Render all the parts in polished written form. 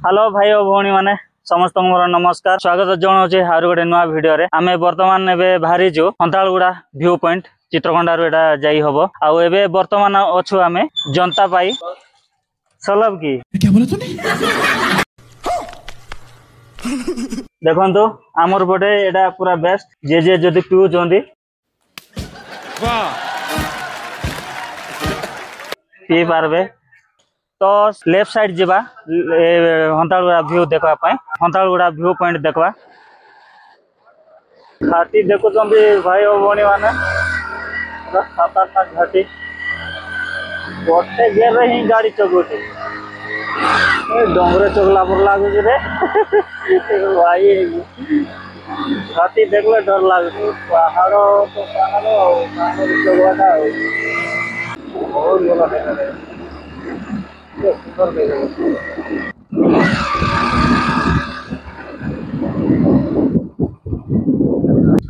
Hello भाई और भौणी माने समस्त मोर नमस्कार स्वागत जनाऊे आर गोटे नुआ भिडियो रे आमे वर्तमान एबे बाहरीजु हंतालगुड़ा व्यू पॉइंट चित्रकोंडा रो एटा जाई हबो आउ एबे वर्तमान अछु आमे जनता पाई सलब की क्या बोला तूने? देखंतु आमर पटे एटा पूरा बेस्ट जे जदी पिउ जोंदी वाह पी पारबे तो लेफ्ट साइड जीवा हंतालगुड़ा व्यू देखवा पाए हंतालगुड़ा व्यू पॉइंट देखवा घाटी देखुछंती भाई और भौणी माने सात आठ घाटी गोटे गेर रे ही गाड़ी चगुटी डोंगरे चगला पर लागुछ रे भाई घाटी देखले डर लागुछ पहाड़ तो पहाड़ चगवाटा बहुत भला देखा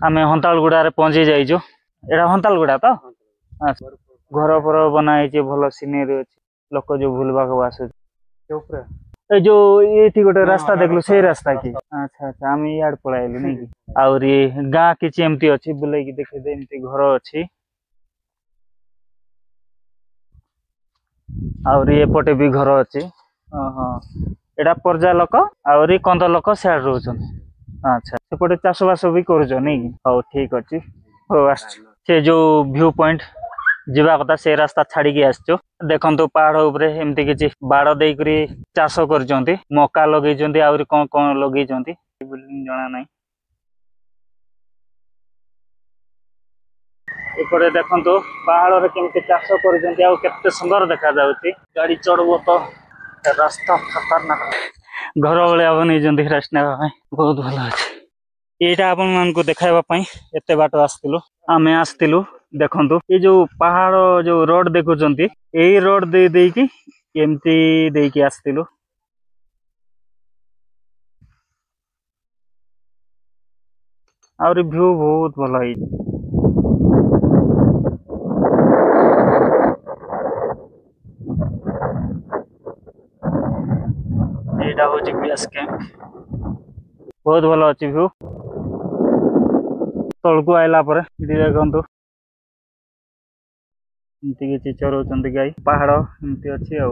आमे हंतालगुड़ा रे पहुंची जाइजु एटा हंतालगुड़ा तो घर पर बना भल सीनेरी अच्छी लोक जो बुलवा को आस जो ये गोटे रास्ता देखलु से रास्ता की अच्छा अच्छा आम इड पलैलु नहीं कि आउरी गाँ किछि एमती अच्छी बुलाई देखे दे एमती घर अच्छी आउरी एपटे भी घर अच्छी एटा पर्जा लोक आउरी कंद लोक सियाड़ रोचन अच्छा सेपटे चाष बास भी कर नहीं कि हौ ठीक अच्छी हो से जो व्यू पॉइंट जीवा कथा से रास्ता छाड़ी की आसचो देखंतु पहाड़ उपरे एमती किछि बाड़ देई करी चाष करजंती मक्का लगेजंती आउरी कोन कोन लगेजंती बिल्डिंग जणा नाही एपटे देखंतु पहाड़ रे केमती चाष करजंती आ केते सुंदर देखा जाउची गाड़ी चढ़बो तो रास्ता खतरनाक घर वाले बनै जंती रास्ता बहुत भलो अछि एटा आपन मान को देखाइबा पई एते बाट आस्तिलु आमे आस्तिलु देखंतु ये जो पहाड़ जो रोड देखुचंती एई रोड दे दे की एमती दे की आस्तिलु और व्यू बहुत भलो है एटा हो बेस कैंप बहुत भलो अछि व्यू तळकु आइला पर देखंतु एमती किछि चरौचंती गाई पहाड़ एमती अछि आ